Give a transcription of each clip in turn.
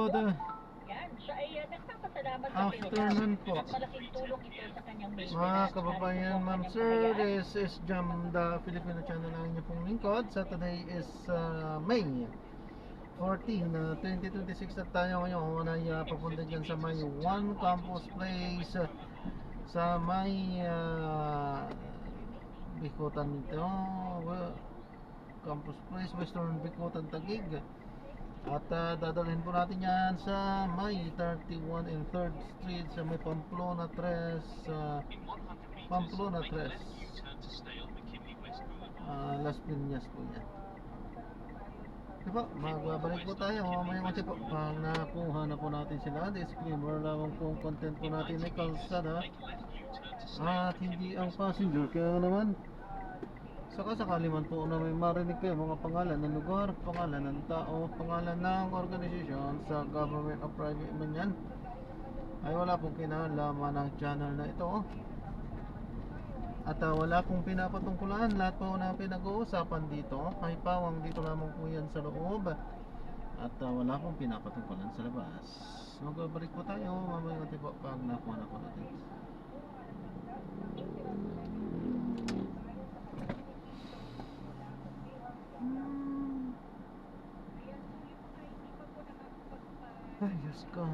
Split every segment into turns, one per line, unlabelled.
good
Yan, siya ay nagpapasalamat sa
afternoon po.
at malaking tulong ito sa kanyang
Mga
maintenance.
kababayan, ma'am sir, this is Jam, the Filipino channel ang inyong pong lingkod. Sa today is May 14, 2026 at tayo ngayon ay papunta dyan sa may One Campus Place sa may Bikutan nito, Campus Place, Western Bikutan, Taguig. At dadalhin po natin yan sa may 31 and 3rd Street sa may Pamplona 3, Pamplona 3, Las Piñas po yan. Diba, magbabalik po tayo mamaya kasi po pag nakuha na po natin sila. Disclaimer lamang po ang content po natin ay kalsada at hindi ang passenger. Kaya naman saka sakali man po na may marinig kayo mga pangalan ng lugar, pangalan ng tao, pangalan ng organisasyon sa government o private man yan, ay wala pong kinalaman ng channel na ito. At wala pong pinapatungkulan. Lahat po na pinag-uusapan dito ay pawang dito lamang po yan sa loob. At wala pong pinapatungkulan sa labas. Magbabalik po tayo mamaya natin po pag nakuha na po natin. Ay, Diyos ko.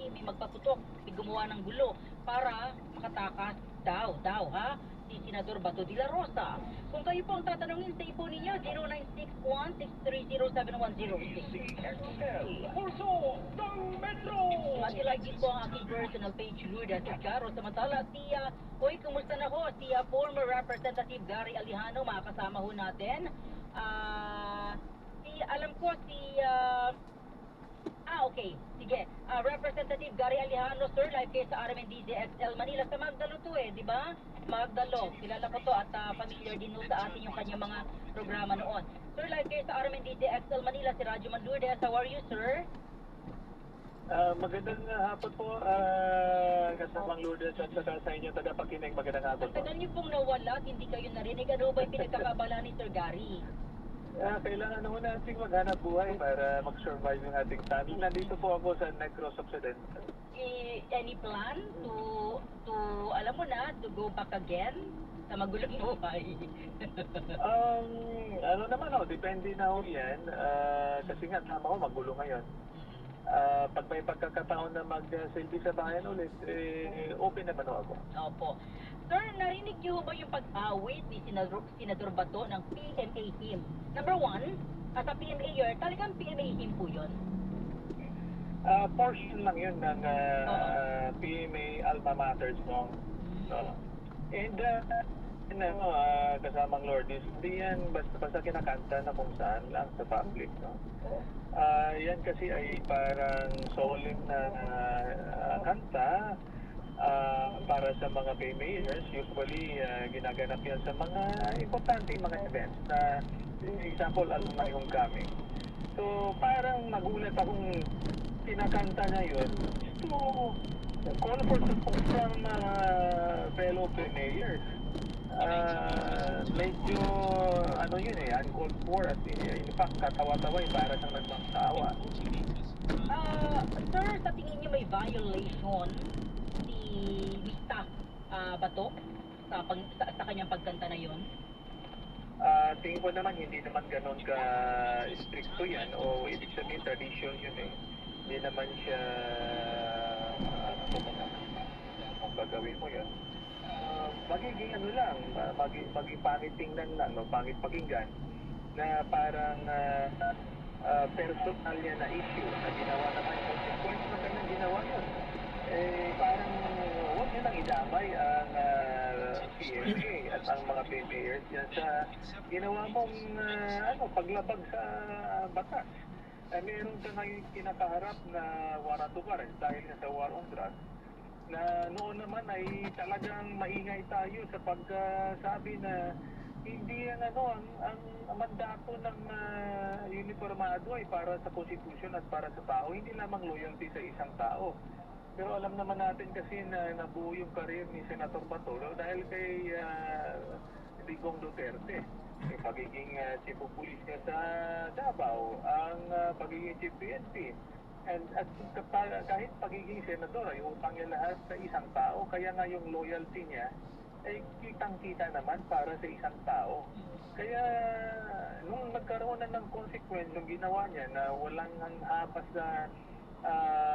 May magpaputok, may gumawa ng gulo para makatakas daw ha, si Senador Bato de la Rosa. Kung kayo po ang tatanungin sa ipo ninyo, 0961-630-7106. Pulso ng Metro! Mag-like din po ang aking personal page, Luda Ticaro. Samantala, hoy, kumusta na ho? Former Representative Gary Alejano, makakasama ho natin. Alam ko okay. Sige. Representative Gary Alejano, sir, live kayo sa RMNDZ XL Manila. Sa Magdalo to di ba? Magdalo. Kilala ko to at familiar din sa atin yung kanyang mga programa noon. Sir, live kayo sa RMNDZ XL Manila. Si Radyo Mandurdes. How are you, sir?
Magandang hapon po, kasamang Lourdes at saka sa inyo tagapakinig. Magandang hapon po.
Tagal niyo pong nawala at hindi kayo narinig. Ano ba yung pinagkakabala ni Sir Gary?
Kailangan naman natin maghanap buhay para mag-survive yung ating family. Nandito po ako sa Negros Occidental.
Any plan to alam mo na, to go back again sa magulong buhay?
Ano naman depende na yan. Kasi nga tama ko magulo ngayon. Pag may pagkakataon na magsilbi sa bayan ulit, open naman ako.
Opo. Sir, narinig niyo ba yung pag-awit ni Senador Bato ng PMA hymn? Number one, as a PMA year, talagang PMA hymn po yun?
Portion lang yun ng PMA Alma Mater song. And kasamang Lord, hindi yan basta kinakanta na kung saan lang sa public. Yan kasi ay parang solemn na kanta para sa mga PMAers. Usually ginaganap yan sa mga importante mga events na example alumni homecoming. So parang nagulat akong kinakanta na yun to call for support from fellow PMAers. Medyo yun uncalled for at in fact katawa-tawa para sa nagmangsawa.
Sir, sa tingin niyo may violation si Mista Bato sa kanyang pagkanta na yun?
Tingin ko naman hindi naman ganun ka stricto yan o ibig sabihin tradition yun Hindi naman siya kung gagawin mo yan. Magiging lang, maging pangit tingnan lang, pangit pakinggan na parang personal yan na issue na ginawa naman yung consequence na kanyang ginawa yun. Parang huwag nyo nang idamay ang PMA at ang mga PMAers yan sa ginawa mong paglabag sa batas. Meron ka ngayon kinakaharap na warrant of arrest dahil sa war on drugs. Na noon naman ay talagang maingay tayo sa pagsabi na hindi ang ang mandato ng uniformado ay para sa konstitusyon at para sa tao, hindi lamang loyalty sa isang tao. Pero alam naman natin kasi na nabuo yung career ni Senator Bato dahil kay Digong Duterte. Yung pagiging chief of police niya sa Davao, ang pagiging chief PNP. At kahit pagiging senador ay utang niya lahat sa isang tao, kaya nga yung loyalty niya ay kitang-kita naman para sa isang tao. Kaya nung nagkaroon na ng consequence yung ginawa niya na walang habas na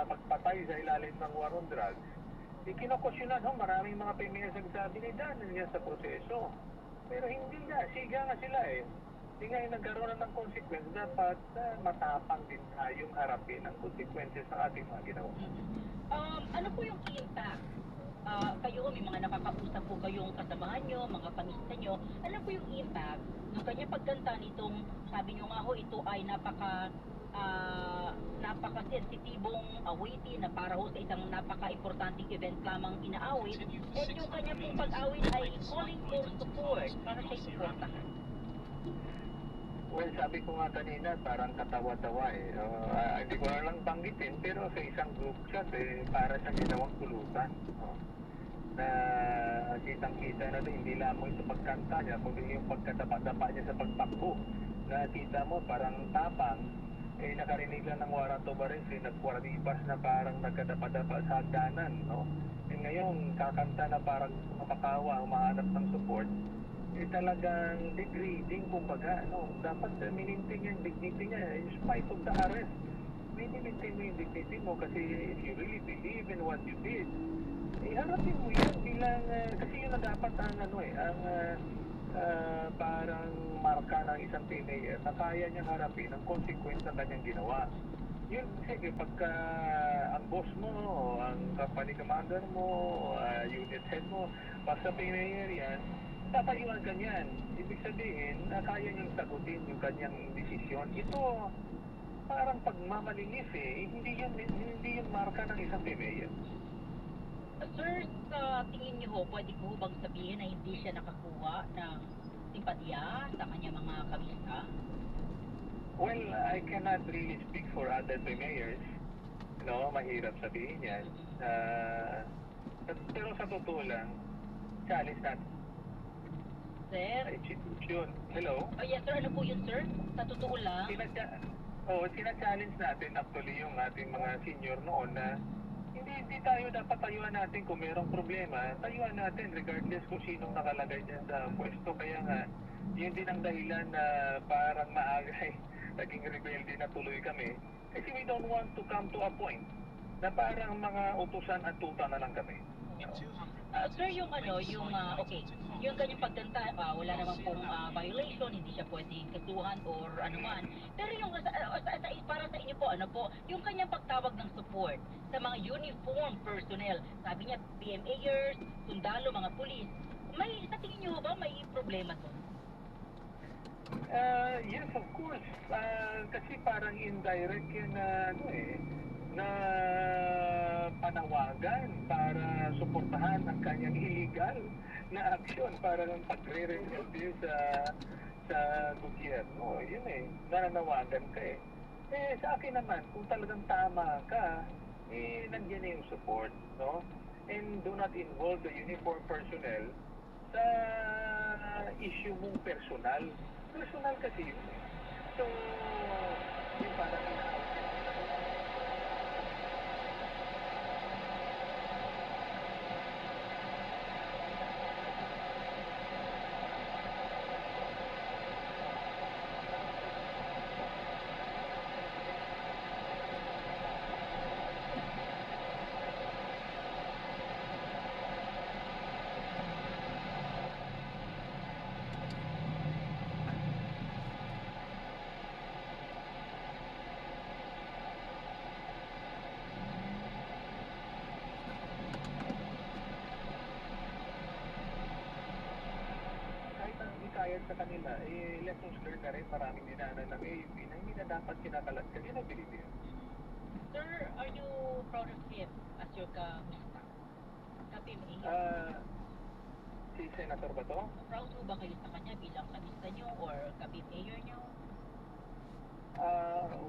pagpatay sa ilalim ng war on drugs, kinokosyonan maraming mga PMS nagsabi ni danan niya sa proseso. Pero hindi nga, siga nga sila eh. Hindi nga yung nagkaroon na ng consequence, dapat matapang din tayong harapin ang consequences ng ating mga ginawa.
Ano po yung impact? Kayo, may mga nakakausap po kayong kasamahan nyo, mga pamista nyo. Ano po yung impact ng kanyang pagkanta nitong, sabi nyo nga ho, ito ay napaka-sensitibong awitin na para ho sa isang napaka-importanting event lamang inaawit. At yung kanyang pong pag-awit ay calling for support para sa suportahan.
Well, sabi ko nga kanina, parang katawa-tawa eh. Hindi ko na lang banggitin, pero sa isang group chat para sa ginawang pulutan. Na kitang-kita na rin, hindi lamang sa pagkanta niya, kundi yung pagkadapa-dapa niya sa pagtakbo. Nakita mo, parang tapang, nakarinig lang ng warrant of arrest, nagkwaribas na parang nagkadapa-dapa sa hagdanan, no? Ngayon, kakanta na parang mapakawa, umahanap ng support, talagang degrading kumbaga, no? Dapat minintin yung dignity niya in spite of the arrest. Minintin mo yung dignity mo kasi if you really believe in what you did, harapin mo yan bilang, kasi yun na dapat ang parang marka ng isang teenager na kaya niyang harapin ang consequence ng kanyang ginawa. Yun kasi pagka ang boss mo, ang company commander mo, unit head mo, basta teenager yan, tatayuan ka niyan. Ibig sabihin, kaya niyang sagutin yung kanyang desisyon. Ito, parang pagmamalinis hindi yun marka ng isang teenager.
Sir, sa tingin niyo ho, pwede ko bang sabihin na hindi siya nakakuha ng simpatya sa kanyang mga kamista?
Well, I cannot really speak for other mayors. No, mahirap sabihin yan. Pero sa totoo lang, challenge natin.
Sir?
Institution. Hello?
Oh, yes, sir. Ano po yun, sir? Sa totoo lang?
Sina-challenge natin actually yung ating mga senior noon na hindi tayo dapat tayuan natin kung mayroong problema, tayuan natin regardless kung sinong nakalagay dyan sa pwesto. Kaya nga, yun din ang dahilan na parang maagay naging rebelde na tuloy kami. Kasi we don't want to come to a point na parang mga utusan at tuta na lang kami.
Sir, yung okay, yung kanyang pagkanta, wala naman pong violation, hindi siya pwedeng kasuhan or anuman. Pero yung para sa inyo po, ano po, yung kanyang pagtawag ng support sa mga uniform personnel, sabi niya PMAers, sundalo, mga pulis, sa tingin niyo ba may problema doon?
Yes, of course. Kasi parang indirect yun na panawagan para suportahan ang kanyang illegal na aksyon para ng pagre-rebelde sa gobyerno. Yun nananawagan ka sa akin naman, kung talagang tama ka, nandiyan na yung support, no? And do not involve the uniform personnel sa issue mong personal. Personal kasi yun. So, yung parang hikayat sa kanila, lessons learned na rin, maraming dinaanan ng AUP na hindi na dapat kinakalat ka. Yun ang binibigyan.
Sir, are you proud of him as your kamista? Kapi Mayor.
Si Senator ba to?
Proud po ba kayo sa kanya bilang kabista nyo or kapi Mayor nyo?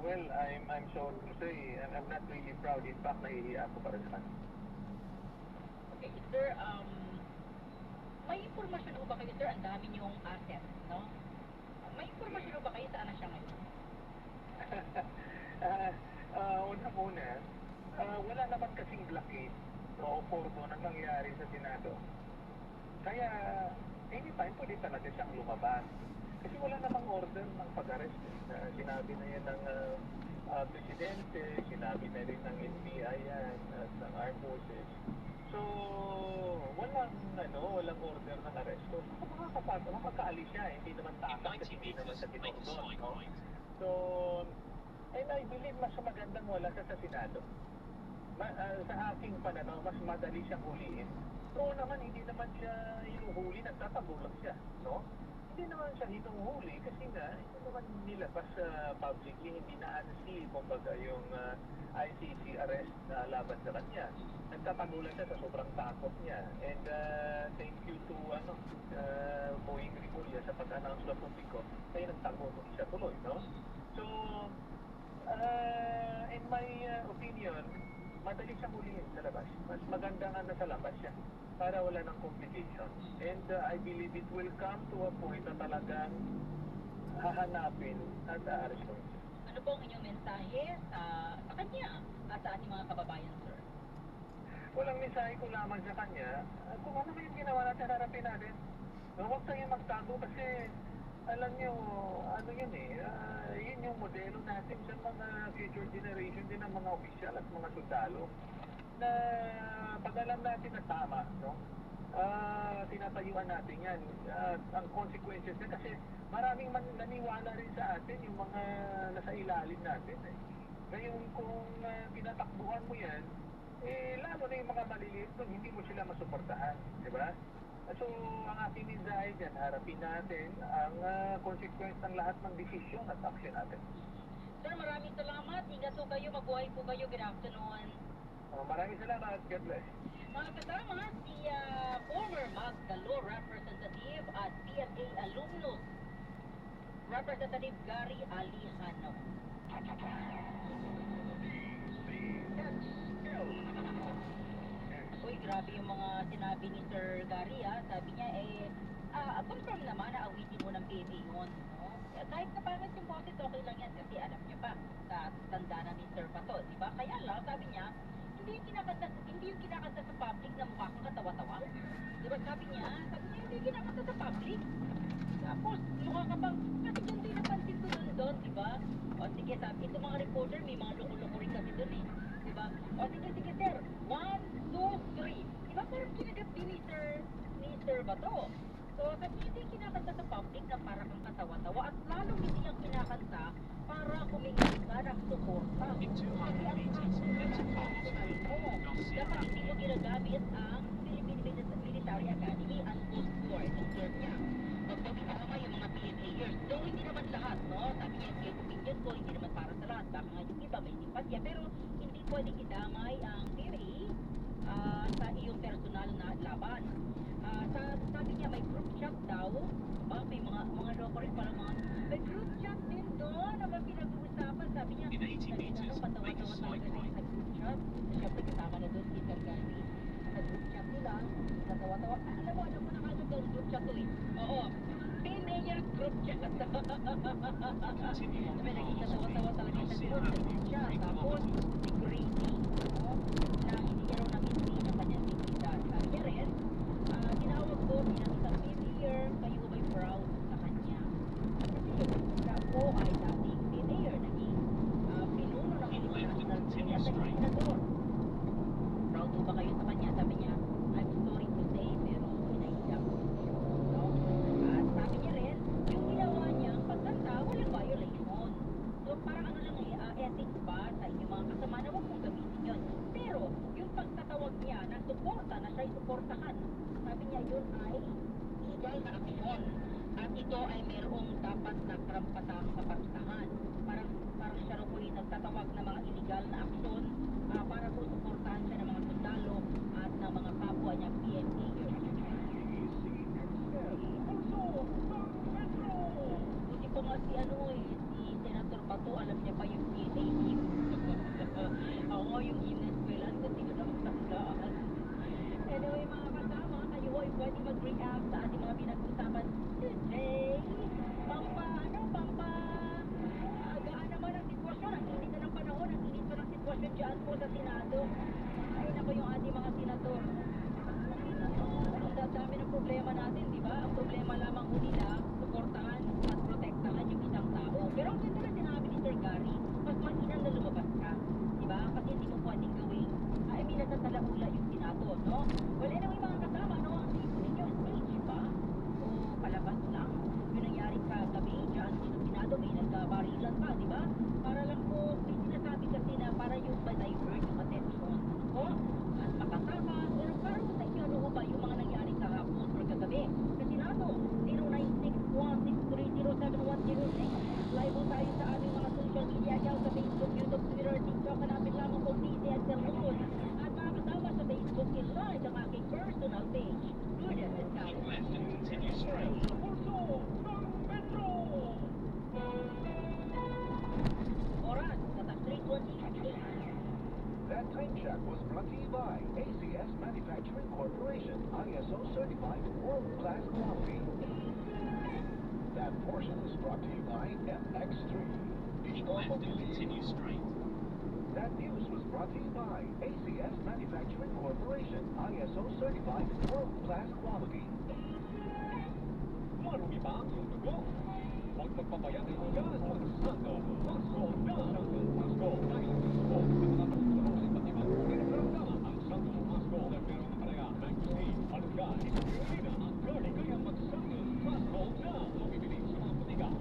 Well, I'm sorry to say, I'm not really proud. In fact, nahihiya ako para sa kanya.
Okay, sir, may impormasyon po ba kayo, sir? Ang dami niyong assets, no? May impormasyon po ba kayo saan na siya ngayon?
Una-una, wala naman kasing blockade o porto na nangyari sa Senado. Kaya, anytime pwede talaga siyang lumabas. Kasi wala namang order ng pag-arrest. Sinabi na yan ng Presidente, sinabi na rin ng NBI yan, at ng Armed Forces. So, walang order ng arresto. Makakaalis siya, hindi naman takas kasi hindi naman sa tinordon, no? So, and I believe mas magandang wala siya sa Senado. Sa aking pananaw, mas madali siyang huliin. So naman, hindi naman siya hinuhuli, nagtatago lang siya, no? Hindi naman siya hinuhuli kasi nga, hindi naman nilabas publicly, hindi na-unsee, kumbaga yung ICC arrest laban sa kanya. Nagtatago lang siya sa sobrang takot niya. And thank you to Boeing Rimulya sa pag-announce na publiko, kaya nagtago siya tuloy, no? So, in my opinion, madali siyang huliin sa labas. Mas maganda nga nasa labas siya para wala ng complication. And I believe it will come to a point na talagang hahanapin at aarestuhin siya.
Ano po ang inyong mensahe sa kanya at sa ating mga kababayan, sir?
Walang mensahe ko lamang sa kanya. Kung ano yung ginawa natin, harapin natin. Huwag tayo magtago kasi alam niyo, ano yun yun yung modelo natin sa mga future generation din ng mga opisyal at mga sundalo na pag alam natin na tama, no? Tinatayuan natin yan. Ang consequences na kasi maraming naniwala rin sa atin yung mga nasa ilalim natin. Ngayon kung tinatakbuhan mo yan, lalo na yung mga maliliit doon, hindi mo sila masuportahan, di ba? So, ang aking mensahe dyan, harapin natin ang consequence ng lahat ng desisyon at action natin.
Sir, maraming salamat. Ingat po kayo. Mabuhay po kayo. Good afternoon.
Maraming salamat. God bless.
Mga kasama, si former Magdalo representative at PSA alumnus, Representative Gary Alihano. Uy, grabe yung mga sinabi ni Sir Gary, Sabi niya, confirm naman na awitin mo ng PSA yun, no? Kahit na pangit yung boses, okay lang yan kasi alam niya pa sa tanda na ni Sir Pato, di ba? Kaya lang, sabi niya, hindi yung kinakanta sa public na mukha kang katawa-tawa. Di ba sabi niya, hindi yung kinakanta sa public. Tapos, mukha ka bang, kasi dyan din napansin ko doon, di ba? O sige, sabi, ito mga reporter, may mga loko-loko rin kasi doon di ba? O sige, sir, 1, 2, 3. Di ba parang kinagat din ni Sir Bato? So, sabi hindi kinakanta sa public na para kang katawa-tawa at lalong hindi ang kinakanta para humingi ka ng suporta. Kasi ang personal mo, dapat hindi mo ginagamit ang Philippine Military Academy ang post war ng term niya. Pagdating tama yung mga PNAers, though hindi naman lahat, no? Sabi niya, yung opinion ko, hindi naman para sa lahat. Baka nga yung iba may simpatya, pero hindi pwedeng idamay ang PNA sa iyong personal na laban. Sabi niya may group chat daw, may mga loko rin pala may group chat din doon na pinag-uusapan. Sabi niya, patawa-tawa talaga rin sa group chat. Siyempre kasama na doon si Sir Gary sa group chat nila, natawa-tawa. Alam mo na kaso doon group chat to Oo, Mayor group chat. Sabi naging katawa-tawa talaga sa group chat. Tapos si Gracie, na hindi niya raw na-maintain ang kanyang dignidad. Sabi niya rin, tinawag ko bilang isang mayor, kayo ba'y proud sa kanya? Kasi ako ay dating mayor, naging pinuno ng international team at naging senador. Proud po ba kayo sa kanya? Sabi niya, I'm sorry to say, pero inahiya ko. No? At sabi niya rin, yung ginawa niyang pagkanta, walang violation. So parang ano lang ethics ba sa inyong mga kasama na huwag mong gamitin yun. Pero yung pagtatawag niya na suporta, na siya'y suportahan, sabi niya yun ay legal na aksyon. At ito ay mayroong dapat na karampatang kaparusahan. Parang siya rin po nagtatawag ng mga illegal na aksyon para po suportahan siya ng mga sundalo at ng mga kapwa niya PNP. Buti pa nga si si Senator Bato, alam niya pa yung PNA hymn. Ako nga yung hymn ng eskwelahan, kasi ko na magtanggaan. Anyway, mga kasama, kayo ay pwede mag-react sa ating mga pinag-usapan today. Gaan naman ang sitwasyon. Ang init na ng panahon, ang init pa ng sitwasyon dyan po sa Senado. Ayun na po yung ating mga senador. Ang dami ng problema natin, di ba? Ang problema lamang po nila, suportahan at protektahan yung isang tao. Pero ang ganda na sinabi ni Sir Gary, mas mainam na lumabas ka. Di ba? Kasi hindi mo pwedeng gawin. Natatalaula yung Senado, no? Well, anyway, mga kasama, no? Ang tingin ninyo, stage ba? O palabas lang? Yung nangyari kagabi, dyan sa Senado, may nagkabarilan pa, di ba? Para lang po, may sinasabi kasi na para yung ma-divert yung attention. O, at makasama, pero parang sa inyo, ano ba yung mga nangyari kahapon or kagabi? Sa Senado, 0961-630-7106. Live po tayo sa aming mga social media account sa Facebook, YouTube, Twitter, TikTok, hanapin lamang po PCSL News. At mga kasama sa Facebook, i-like ang aking personal page. Goodness and Oras, nasa 3:28.
That time check was brought to you by ACS Manufacturing Corporation, ISO certified world-class quality. That portion was brought to you by FX3.
Continue straight.
That news was brought to you by ACS Manufacturing Corporation, ISO certified world-class quality.
Marumi ba ang iyong dugo? Huwag magpabayaan ng gas magsando. Magsol na Sando Masco. Dahil gusto sa mga tulong sa iba't ibang pinagkaramdaman ang Sando Masco. Pero mahalaga, mango-steam, malunggay, spirulina, ang garlic, kaya magsando Masco na. Mabibili sa mga putika.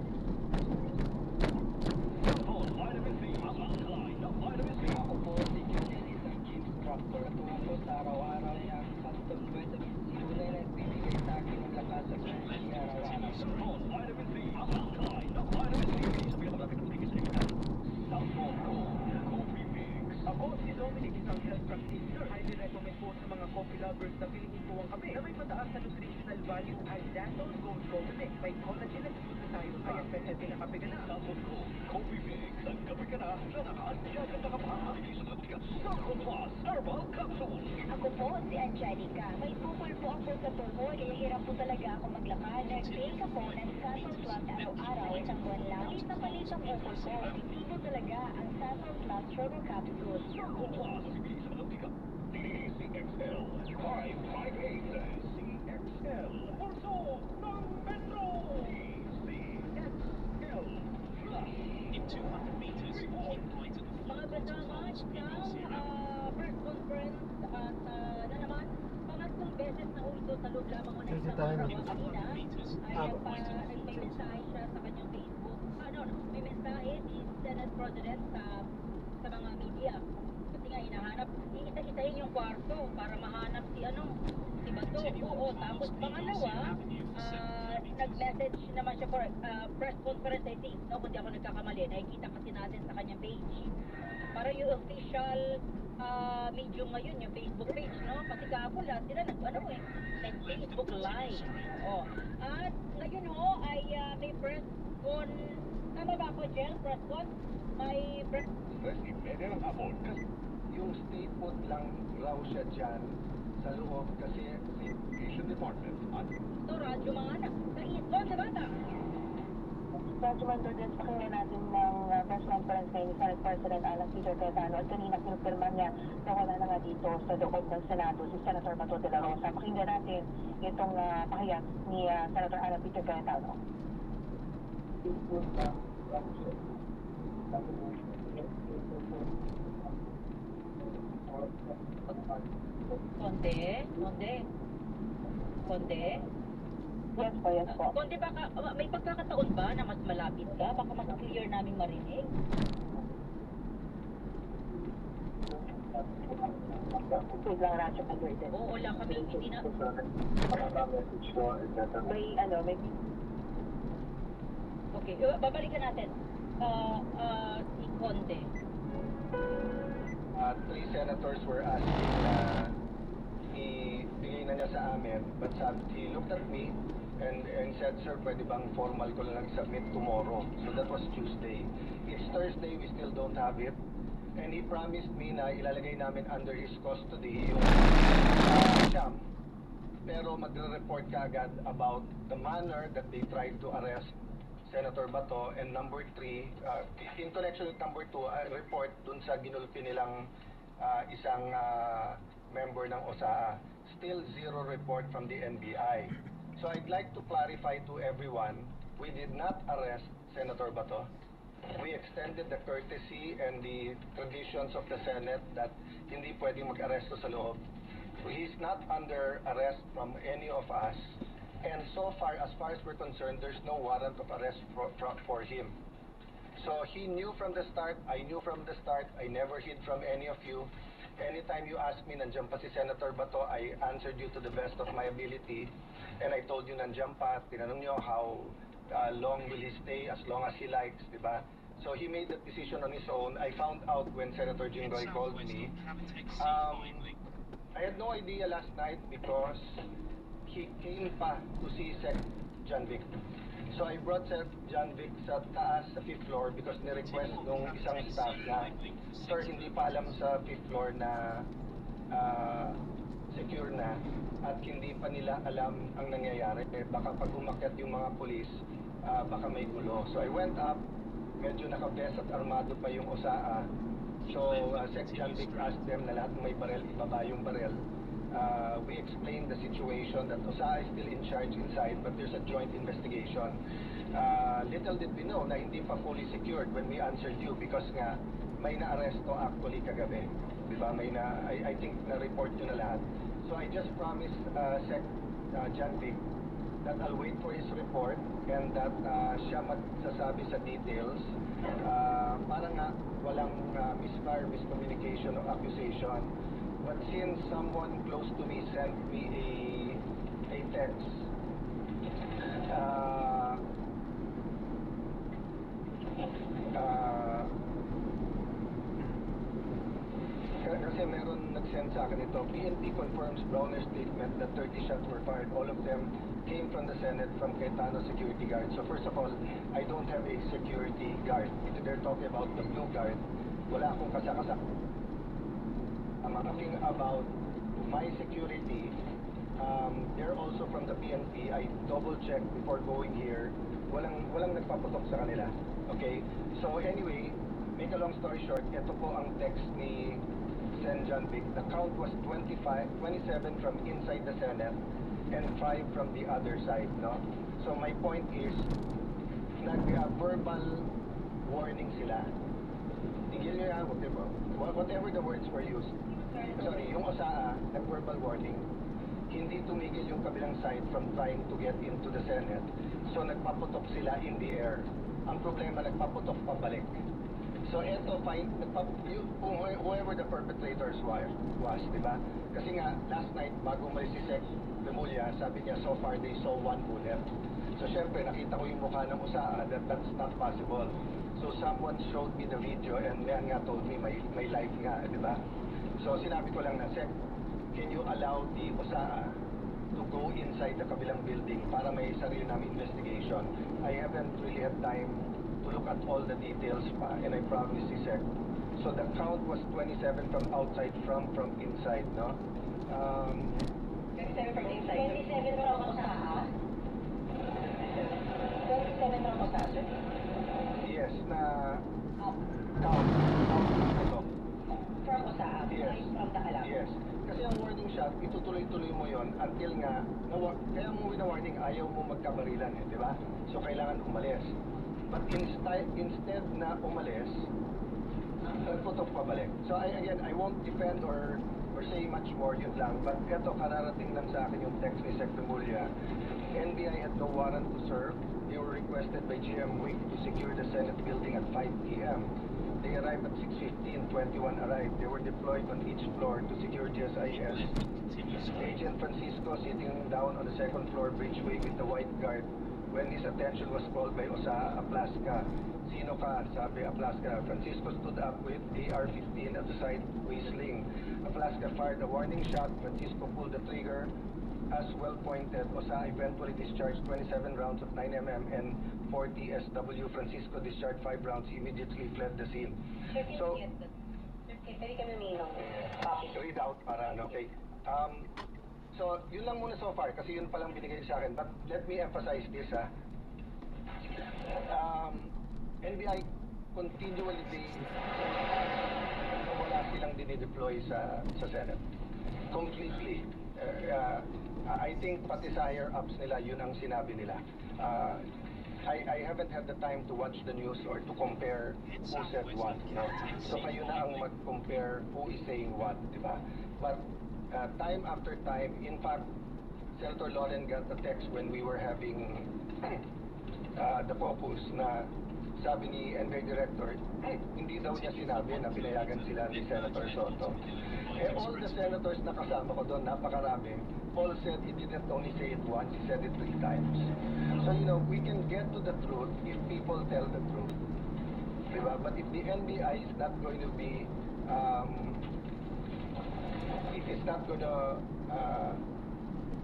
Sapon, vitamin C, ang alkaline na vitamin C.
Ako po si Julian, isang gym instructor. Tumutulong sa araw-araw niya ang custom vitamin C na nagbibigay sa akin ng lakas at energy araw-araw.
Sapon, vitamin C, ang alkaline na vitamin C. Sa pinakamalapit ng tingin sa inyo. Sapon Gold Coffee Mix.
Ako si Dominic, isang health practitioner. Highly recommend po sa mga coffee lovers na piliin po ang kami na may mataas na nutritional value ang Dasol Gold Coffee Mix. May collagen at glutathione kaya pwede na kape ka na.
Sapon Gold Coffee Mix. Nagkape ka na nakakaantiyan at nakapahabilis sa mga Sapon Plus Herbal Capsule.
Ako po si Angelica. May bukol po ako sa tuhod. Kaya hirap po talaga ako maglakad. Nag-take ako ng Saturn Plus araw-araw. Isang buwan lang. Isa palit ang bukol ko. Hindi po talaga ang Saturn Plus Herbal Capsule.
Sapon Plus. Bilis sa mga tika. DCXL 558. CXL. Pulso ng Metro. DCXL Plus. In 200 meters, keep right at the
Mga kasama, isang press conference at na naman, pangatlong beses na ito sa loob lamang ng isang
Bisitahin
araw
natin.
kanina ay may mensahe siya sa kanyang Facebook. May mensahe si Senate President sa mga media. Kasi nga hinahanap, iisa-isahin yung kwarto para mahanap si Bato. Oo, tapos pangalawa, nag-message naman siya for press conference, I think, no? Kung di ako nagkakamali, nakikita kasi natin sa kanyang page. Para yung official medium ngayon, yung Facebook page, no? Kasi kahapon lahat sila nag-Facebook live. Oh. At ngayon ay may press con, tama ba ako, Jel? Press con? May press,
Firstly, pwede lang hapon.
Yung statehood lang raw siya dyan sa loob kasi
Education Department at
ito, radyo mga anak. Sa Eastbound na bata.
Radyo Mandodens, pakinggan natin ng press conference ngayon ni Senate President Alan Peter Cayetano at kanina kinupirma niya na wala na nga dito sa loob ng Senado si Senator Bato de la Rosa. Pakinggan natin itong pahayag ni Senator Alan Peter Cayetano.
Konde?
Yes po, yes po.
Konde, baka, may pagkakataon ba na mas malapit ka? Baka mas clear namin marinig?
Wait lang, radyo Mandodens.
Oo, wala kami, hindi na...
May
Okay, babalikan natin. Si Konde.
3 senators were asking
ibigay na niya sa amin. But he looked at me and said, "Sir, pwede bang formal ko lang submit tomorrow?" So that was Tuesday. It's Thursday, we still don't have it. And he promised me na ilalagay namin under his custody yung Siam. Pero magre-report ka agad about the manner that they tried to arrest Senator Bato. And number 3, in connection with number 2, report dun sa ginulpi nilang isang member ng OSAA. Still zero report from the NBI. So I'd like to clarify to everyone, we did not arrest Senator Bato. We extended the courtesy and the traditions of the Senate that hindi pwedeng mag-aresto sa loob. So he's not under arrest from any of us. And so far as we're concerned, there's no warrant of arrest for him. So he knew from the start, I knew from the start, I never hid from any of you. Anytime you asked me, nandiyan pa si Senator Bato, I answered you to the best of my ability. And I told you nandiyan pa, tinanong niyo how long will he stay, as long as he likes, di ba? So he made that decision on his own. I found out when Senator Jinggoy called me. I had no idea last night because he came pa to see Sec John Vic. So I brought Sec John Vic sa taas, sa 5th floor because ni-request nung isang staff na, "Sir, hindi pa alam sa 5th floor na secure na at hindi pa nila alam ang nangyayari. Baka pag umakyat yung mga pulis, baka may gulo." So I went up, medyo naka-vest at armado pa yung OSAA. So Sec John Vic asked them na lahat ng may barel, ibaba yung barel. We explained the situation that OSAA is still in charge inside, but there's a joint investigation. Little did we know na hindi pa fully secured when we answered you because nga may na-aresto actually kagabi. Diba? I think na-report nyo na lahat. So I just promised Sec John Vic that I'll wait for his report and that siya magsasabi sa details para nga walang miscommunication or accusation. But since someone close to me sent me a text kasi meron nag-send sa akin ito. PNP confirms Browner's statement that 30 shots were fired. All of them came from the Senate from Cayetano security guard. So first of all, I don't have a security guard. If they're talking about the blue guard, wala akong kasak-kasak. I'm talking about my security. They're also from the PNP. I double-checked before going here. Walang nagpaputok sa kanila. Okay? So anyway, make a long story short, ito po ang text ni Sen John Vic. The count was 27 from inside the Senate and 5 from the other side, no? So my point is, verbal warning sila. Tigil nyo yan, whatever the words were used. Sorry, yung OSAA, nag-verbal warning. Hindi tumigil yung kabilang side from trying to get into the Senate. So nagpaputok sila in the air. Ang problema, nagpaputok pabalik. So eto, whoever the perpetrators was, di ba? Kasi nga, last night, bago umalis si Sec Remulla, sabi niya, so far they saw 1 bullet. So syempre, nakita ko yung mukha ng OSAA, that's not possible. So someone showed me the video and yan nga told me, may live nga, di ba? So sinabi ko lang na, Sec, can you allow the OSAA to go inside the kabilang building para may sarili namin investigation? I haven't really had time to look at all the details pa, and I promised si Sec. So the count was 27 from outside, from inside, no?
27 from inside. 27 from OSAA? 27 from OSAA?
Yes, na
Count
ito.
from OSAA?
Yes.
From the alarm?
Yes. Kasi ang warning shot, itutuloy-tuloy mo yon until nga, kaya mo wina-warning, ayaw mo magkabarilan, di ba? So kailangan umalis. But instead na umalis, nagputok pabalik. So again, I won't defend or say much more, yun lang. But eto, kararating lang sa akin yung text ni Sec Remulla. NBI had no warrant to serve. They were requested by GM Week to secure the Senate building at 5 p.m. They arrived at 6:15, 21 arrived. They were deployed on each floor to secure GSIS. Agent Francisco sitting down on the second floor bridgeway with the white guard when his attention was called by Osa Aplasca. Sino ka? Sabi Aplasca. Francisco stood up with AR-15 at the side whistling. Aplasca fired a warning shot. Francisco pulled the trigger. As well pointed, Osa eventually discharged 27 rounds of 9mm and 40 SW. Francisco discharged 5 rounds. He immediately fled the scene. So, read out para ano, okay. So, yun lang muna so far kasi yun palang binigay sa akin. But let me emphasize this, ha. NBI continually wala silang dinideploy sa Senate. Completely. I think pati sa higher ups nila, yun ang sinabi nila. I haven't had the time to watch the news or to compare who said what. No? So kayo na ang mag-compare who is saying what, di ba? But time after time, in fact, Senator Loren got a text when we were having the caucus na sabi ni NBI Director, hindi daw niya sinabi na pinayagan sila ni Senator Soto. All the senators na kasama ko doon, napakarami, all said he didn't only say it once, he said it 3 times. So, we can get to the truth if people tell the truth. Diba? But if the NBI is not going to be, it is not going to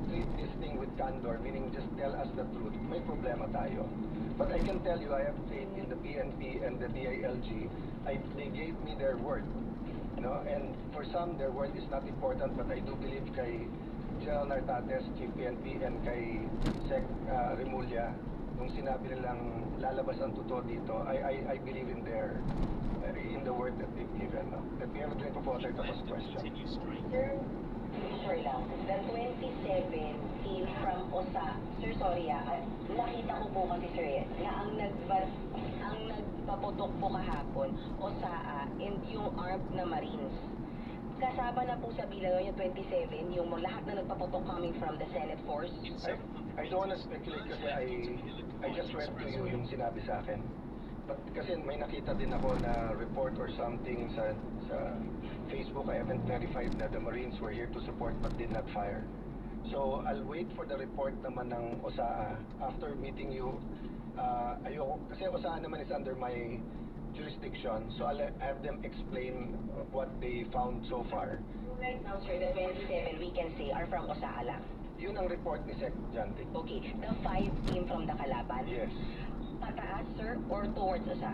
treat this thing with candor, meaning just tell us the truth, may problema tayo. But I can tell you, I have faith in the PNP and the DILG. They gave me their word. And for some, their word is not important, but I do believe kay General Nartates, Chief PNP, and kay Sec Remulla, nung sinabi nilang lalabas ang totoo dito, I believe in in the word that they've given. No? Let me have a drink of water, tapos question.
Sir, sure lang. The 27 came from OSA. Sir, sorry nakita ko po kasi sir na ang nagpaputok po kahapon, OSA and yung armed na Marines. Kasama na po sa bilang yung 27, yung lahat na nagpaputok coming from the Senate force.
I don't want to speculate kasi I just read to you yung sinabi sa akin. But kasi may nakita din ako na report or something sa Facebook. I haven't verified na the Marines were here to support but did not fire. So I'll wait for the report naman ng OSA after meeting you. Ayoko, kasi OSA naman is under my jurisdiction, so I'll have them explain what they found so far.
Right now, sir, the 27 we can say are from OSA lang.
Yun ang report ni Sec Jantic.
Okay, the 5 came from the Kalaban?
Yes.
Pataas, sir, or towards OSA?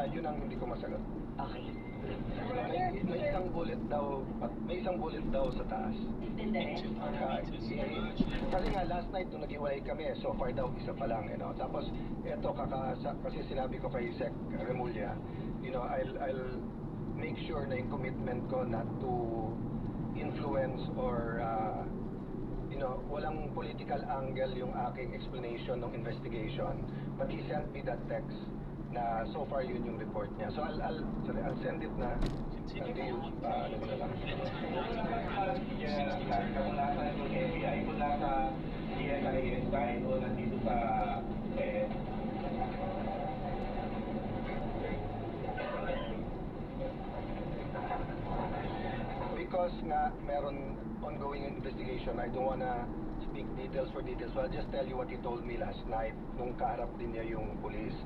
Yun ang hindi ko masagot.
Okay.
May isang bullet daw sa taas.
Then the rest?
Kasi nga last night nung nag-iwalay kami, so far daw isa pa lang, Tapos eto kasi sinabi ko kay Sec Remulla, I'll make sure na yung commitment ko not to influence or walang political angle yung aking explanation ng investigation. But he sent me that text na so far yun yung report niya. So I'll send it na to you. Ano na lang.
Kamulasan ng NBI mula sa DSIS side o nandito sa
Because nga meron ongoing investigation, I don't wanna speak details for details, so I'll just tell you what he told me last night nung kaharap din niya yung police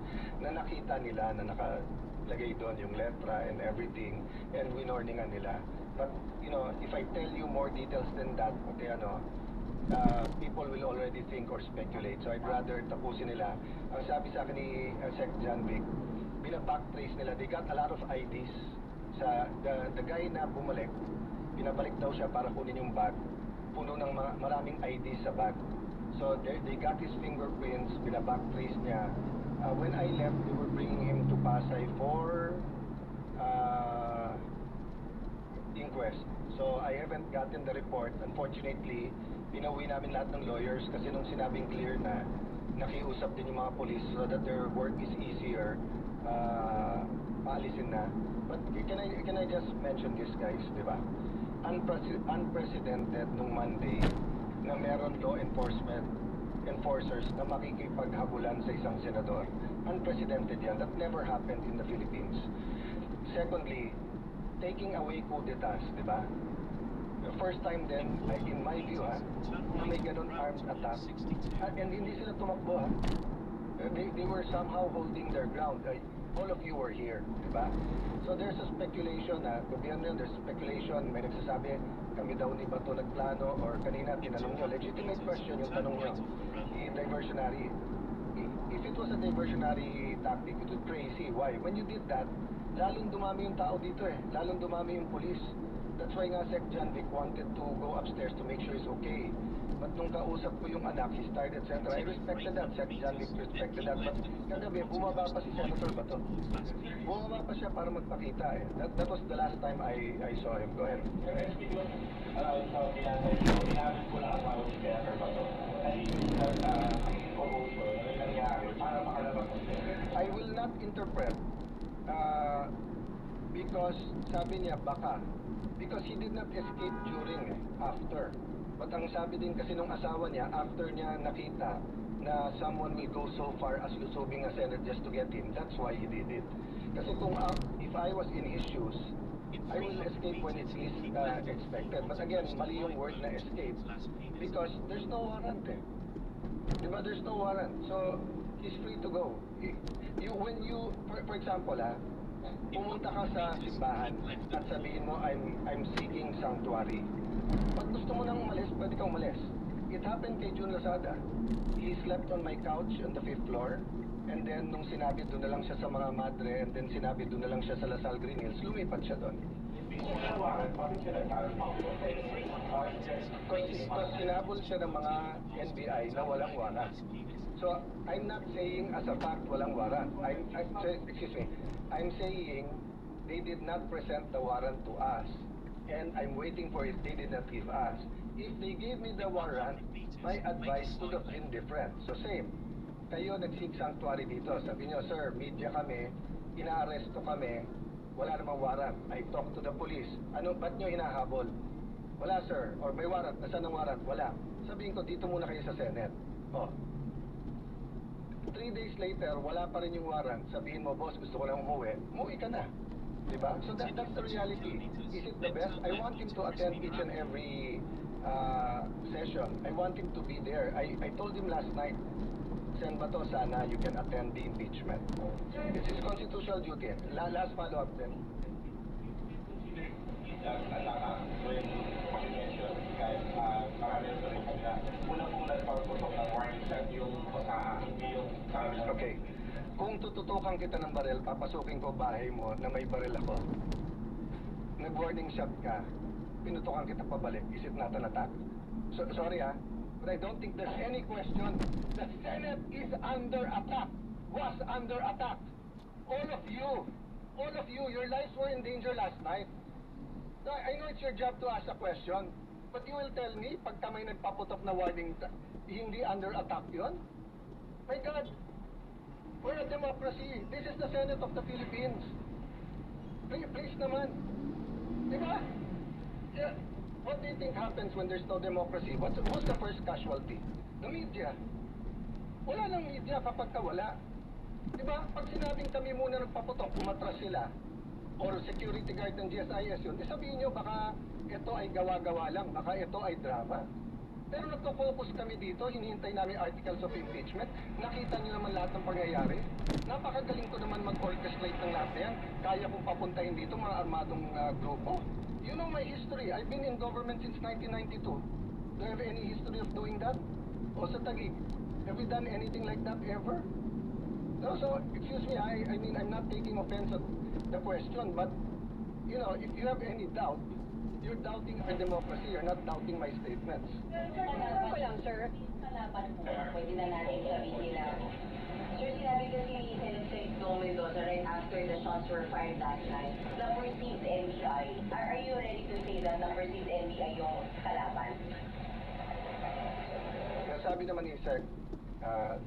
na nakita nila na nakalagay doon yung letra and everything and winorningan nila. But if I tell you more details than that, okay, people will already think or speculate, so I'd rather tapusin nila. Ang sabi sa akin ni Sec Janvic, bina-backtrace nila, they got a lot of IDs sa the guy na bumalik, pinabalik daw siya para kunin yung bag, puno ng maraming IDs sa bag. So they got his fingerprints, bina-backtrace niya. When I left, they were bringing him to Pasay for inquest. So I haven't gotten the report. Unfortunately, pinauwi namin lahat ng lawyers kasi nung sinabing clear na nakiusap din yung mga police so that their work is easier, paalisin na. But can I just mention this, guys, di ba? Unprecedented nung Monday na meron law enforcers na makikipaghabulan sa isang senador. Unprecedented yan. That never happened in the Philippines. Secondly, taking away coup d'etats, di ba? first time din, in my view na may ganun armed attack. And hindi sila tumakbo They were somehow holding their ground. All of you were here, di ba? So there's a speculation gobyerno yun, there's speculation, may nagsasabi, kami daw ni Bato nagplano, or kanina tinanong nyo, legitimate question yung tanong nyo, diversionary. If it was a diversionary tactic, it was crazy. Why? When you did that, lalong dumami yung tao dito lalong dumami yung police. That's why nga Sec John Vic wanted to go upstairs to make sure he's okay. But nung kausap ko yung anak, he started, etc. I respected that, Sec John Vic respected that. But kagabi, bumaba pa si Senator Bato. Bumaba pa siya para magpakita That was the last time I saw him. Go ahead. I will not interpret because sabi niya baka, because he did not escape during after. But ang sabi din kasi nung asawa niya, after niya nakita na someone will go so far as lusubing a Senate just to get him, that's why he did it. Kasi kung if I was in his shoes, I will escape when it's least expected. But again, mali yung word na escape because there's no warrant Diba? There's no warrant. So, he's free to go. When you, for example pumunta ka sa simbahan at sabihin mo, I'm seeking sanctuary. Pag gusto mo nang umalis, pwede kang umalis. It happened kay Jun Lazada. He slept on my couch on the 5th floor. And then, nung sinabi doon na lang siya sa mga madre, and then sinabi doon na lang siya sa Lasal Green Hills, lumipat siya doon. Because sinabol siya ng mga NBI na walang warrant. So, I'm not saying as a fact walang warrant. I'm saying they did not present the warrant to us. And I'm waiting for it, they did not give us. If they gave me the warrant, my advice would have been different. So same, kayo nag-seek sanctuary dito. Sabi nyo, sir, media kami, inaaresto kami, wala namang warrant. I talk to the police. Ba't nyo hinahabol? Wala, sir. Or may warrant. Nasaan ang warrant? Wala. Sabihin ko, dito muna kayo sa Senate. 3 days later, wala pa rin yung warrant. Sabihin mo, boss, gusto ko lang umuwi. Umuwi ka na. Diba? So that's the reality. Is it the best? I want him to attend each and every session. I want him to be there. I told him last night, Sen Bato, sana you can attend the impeachment. It's his constitutional duty. Last follow-up then. Okay. Kung tututukan kita ng baril, papasukin ko bahay mo na may baril ako. Nag-warning shot ka, pinutukan kita pabalik. Is it not an attack? Sorry but I don't think there's any question. The Senate is under attack. Was under attack. All of you, your lives were in danger last night. So I know it's your job to ask a question, but you will tell me, pagka may nagpaputok na warning, hindi under attack yun? My God! We're a democracy. This is the Senate of the Philippines. Please naman. Diba? Yeah. What do you think happens when there's no democracy? Who's the first casualty? The media. Wala ng media kapag wala. Diba? Pag sinabing kami muna nagpaputok, umatras sila, or security guard ng GSIS yun, sabihin nyo baka ito ay gawa-gawa lang, baka ito ay drama. Pero nagpo-focus kami dito, hinihintay namin articles of impeachment. Nakita niyo naman lahat ng pangyayari. Napakagaling ko naman mag-orchestrate ng lahat na yan. Kaya kong papuntahin dito mga armadong grupo. You know my history. I've been in government since 1992. Do you have any history of doing that? O sa Taguig, have you done anything like that ever? No, so, excuse me, I mean, I'm not taking offense at the question, but, you know, if you have any doubt, you're doubting our democracy, you're not doubting my statements.
Ano ko lang, sir? Kalaban po, pwede na natin sabihin na. Sir, sinabi kasi ni Senator Dong Mendoza right after the shots were fired last night, na perceived NBI. Are you ready to say that na perceived NBI yung kalaban?
Sabi naman ni Sec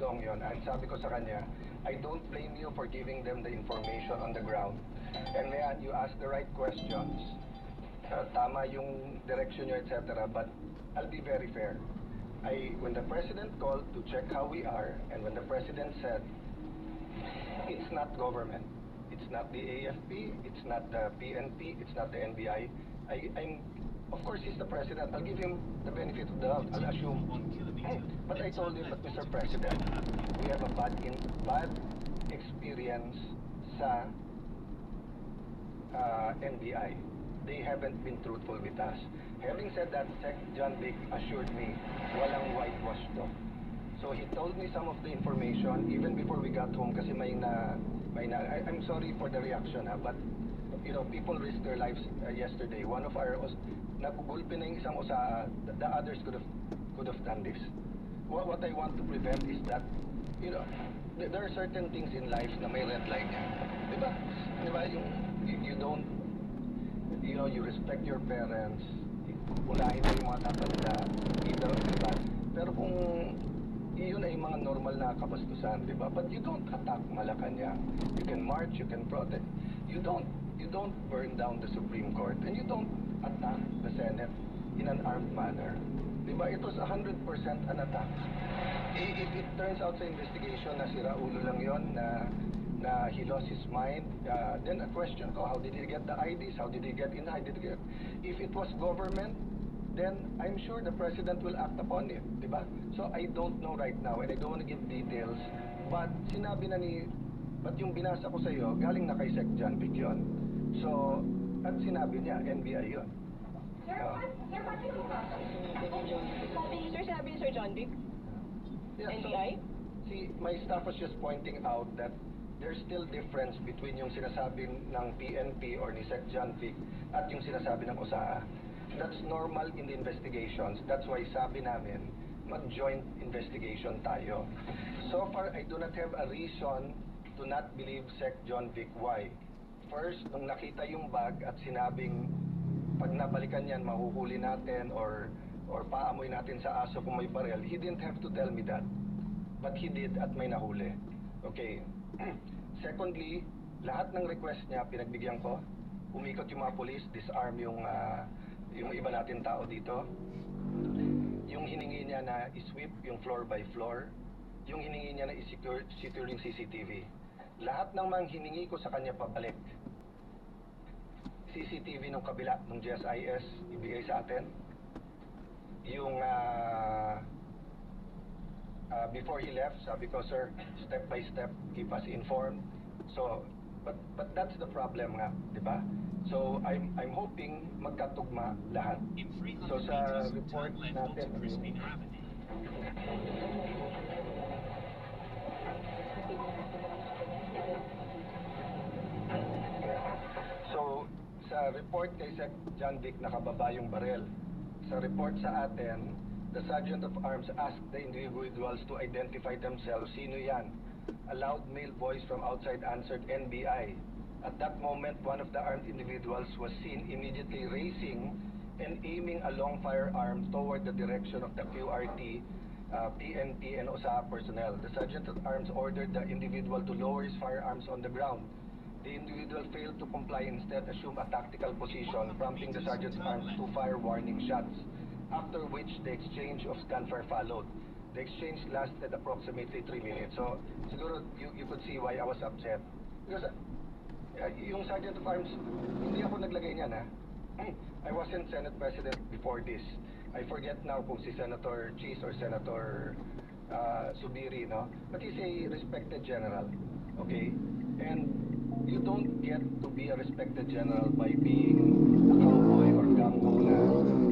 Dong yun, at sabi ko sa kanya, I don't blame you for giving them the information on the ground. And you ask the right questions. Tama yung direction nyo, etc. But I'll be very fair. When the President called to check how we are, and when the President said, it's not government, it's not the AFP, it's not the PNP, it's not the NBI, Of course, he's the president. I'll give him the benefit of the doubt. I'll assume. But I told him, but Mr. President, we have a bad experience sa NBI. They haven't been truthful with us. Having said that, Sec John Vic assured me, walang whitewash to. So he told me some of the information even before we got home kasi I'm sorry for the reaction but you know, people risked their lives yesterday. One of our nagugulpi na yung isang the others could have done this. What I want to prevent is that, you know, there are certain things in life na may red line niya. Diba? Diba yung you don't, you know, you respect your parents, ulahin mo yung mga tatanda, diba? Pero kung yun ay mga normal na kabastusan, di ba? But you don't attack Malacanang. You can march, you can protest. You don't burn down the Supreme Court, and you don't attack the Senate in an armed manner. Di ba? It was 100% an attack. If it turns out sa investigation na sira ulo lang yon, na he lost his mind, then a question ko, how did he get the IDs? How did he get in? If it was government, then I'm sure the president will act upon it, di ba? So I don't know right now, and I don't want to give details, but sinabi na but yung binasa ko sa iyo, galing na kay Sec John Vic yun. So, at sinabi niya, NBI yun.
Sir, sinabi ni Sir John Vic?
Yeah,
NBI?
See, my staff was just pointing out that there's still difference between yung sinasabi ng PNP or ni Sec John Vic at yung sinasabi ng OSAA. That's normal in the investigations. That's why sabi namin, mag-joint investigation tayo. So far, I do not have a reason to not believe Sec John Vic. Why? First, nung nakita yung bag at sinabing, pag nabalikan yan, mahuhuli natin or paamoy natin sa aso kung may barel, he didn't have to tell me that. But he did at may nahuli. Okay. Secondly, lahat ng request niya, pinagbigyan ko. Umikot yung mga police, disarm yung iba natin tao dito. Yung hiningi niya na i-sweep yung floor by floor. Yung hiningi niya na i-secure yung CCTV. Lahat ng mga hiningi ko sa kanya pabalik. CCTV ng kabila, ng GSIS, ibigay sa atin. Yung before he left, sabi ko, sir, step by step, keep us informed. So, but that's the problem nga, di ba? So, I'm hoping magkatugma lahat. So, sa report natin, so, sa report kay Sec John Vic, nakababa yung barel. Sa report sa atin, the Sergeant of Arms asked the individuals to identify themselves. Sino yan? A loud male voice from outside answered NBI. At that moment, one of the armed individuals was seen immediately raising and aiming a long firearm toward the direction of the QRT, PNP, and OSAA personnel. The Sergeant at Arms ordered the individual to lower his firearms on the ground. The individual failed to comply, instead assumed a tactical position, prompting the Sergeant at Arms to fire warning shots, after which the exchange of gunfire followed. The exchange lasted approximately 3 minutes. So, siguro you could see why I was upset. Because yung Sergeant of Arms, hindi ako naglagay niyan, ha? I wasn't Senate President before this. I forget now kung si Senator Cheese or Senator Subiri, no? But he's a respected general, okay? And you don't get to be a respected general by being a cowboy or gambo na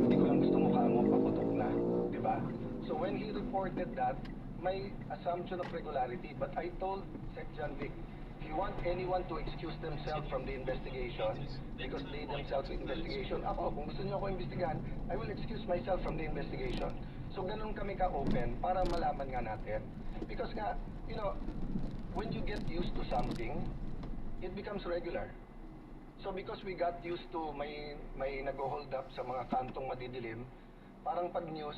hindi ko lang gusto mukha mo, paputok na, di ba? So when he reported that, may assumption of regularity, but I told Sec John Vic, if you want anyone to excuse themselves from the investigation because they themselves investigation, ako, kung gusto niyo ako investigahan, I will excuse myself from the investigation. So ganun kami ka-open para malaman nga natin. Because nga, you know, when you get used to something, it becomes regular. So because we got used to may nag-hold up sa mga kantong madidilim, parang pag news,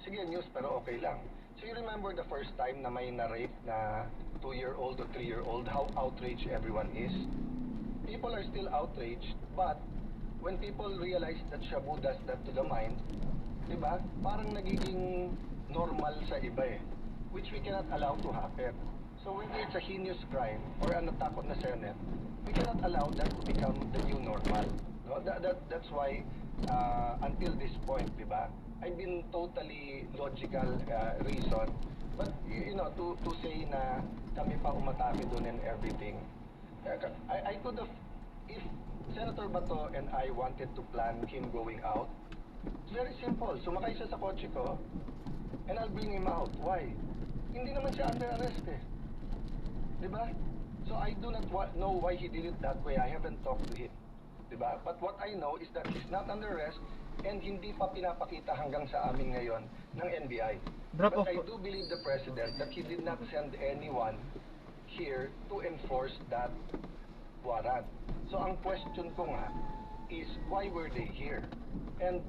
sige news pero okay lang. So you remember the first time na may na-rape na 2-year-old or 3-year-old, how outraged everyone is? People are still outraged, but when people realize that Shabu does that to the mind, di ba? Parang nagiging normal sa iba eh, which we cannot allow to happen. So when it's a heinous crime or an attack on the Senate, we cannot allow that to become the new normal. No? That's why until this point, di ba? I've been totally logical reason. But, you know, to say na kami pa umatake doon and everything, I could have, if Senator Bato and I wanted to plan him going out, it's very simple. Sumakay siya sa kotse ko, and I'll bring him out. Why? Hindi naman siya under arrest eh. Diba? So I do not know why he did it that way. I haven't talked to him. Diba? But what I know is that he's not under arrest and hindi pa pinapakita hanggang sa amin ngayon ng NBI.
Drop
But
off.
I do believe the President that he did not send anyone here to enforce that warrant. So ang question ko nga is why were they here? And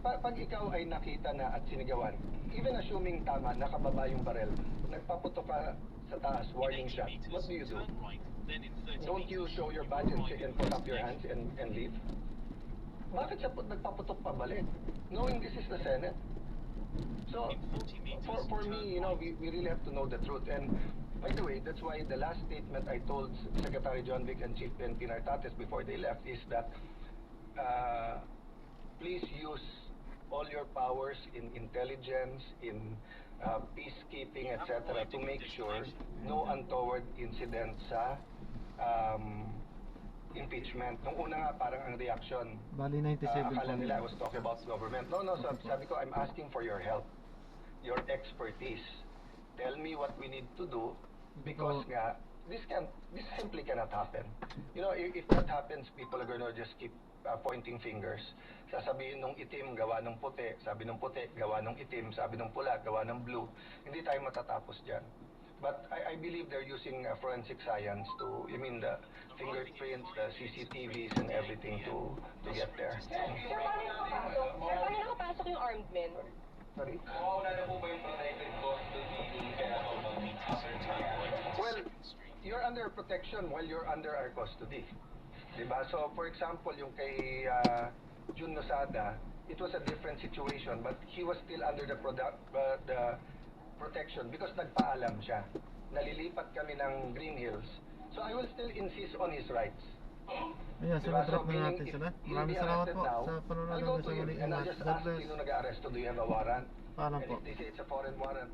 pag ikaw ay nakita na at sinigawan, even assuming tama, nakababa yung barel, nagpaputok ka sa taas, warning shot, what do you do? Don't you show your badge and put up your hands and leave? Bakit siya nagpaputok pabalik? Knowing this is the Senate. So, for me, you know, we really have to know the truth. And by the way, that's why the last statement I told Secretary John Vic and Chief PNP Nartates before they left is that please use all your powers in intelligence, in peacekeeping, etc. to make sure no untoward incident sa impeachment. Nung una nga parang ang reaction,
Bali 97
akala
po.
nila I was talking about government. No, sabi ko, I'm asking for your help, your expertise. Tell me what we need to do because nga, this simply cannot happen. You know, if that happens, people are gonna just keep pointing fingers. Sasabihin nung itim, gawa ng puti. Sabi nung puti, gawa ng itim. Sabi nung pula, gawa ng blue. Hindi tayo matatapos dyan. But I believe they're using forensic science to, the fingerprints, the CCTVs and everything to get there.
Sir, paano nakapasok yung armed men?
Sorry?
Wala na po ba yung protected custody ni Senator Bato?
Well, you're under protection while you're under our custody. Diba? So, for example, yung kay Jun Losada, it was a different situation, but he was still under the protection because nagpaalam siya. Nalilipat kami ng Green Hills. So, I will still insist on his rights.
Ayan,
Diba?
sinadrop na
meaning
natin
if
sila.
he'll
Maraming
be
salamat
arrested
po
now,
sa panonood
I'll go
ng
to him
muli.
and I'll just
God
ask
bless.
sino nag-arresto, do you have a warrant?
Paalam
And
po.
if they say it's a foreign warrant,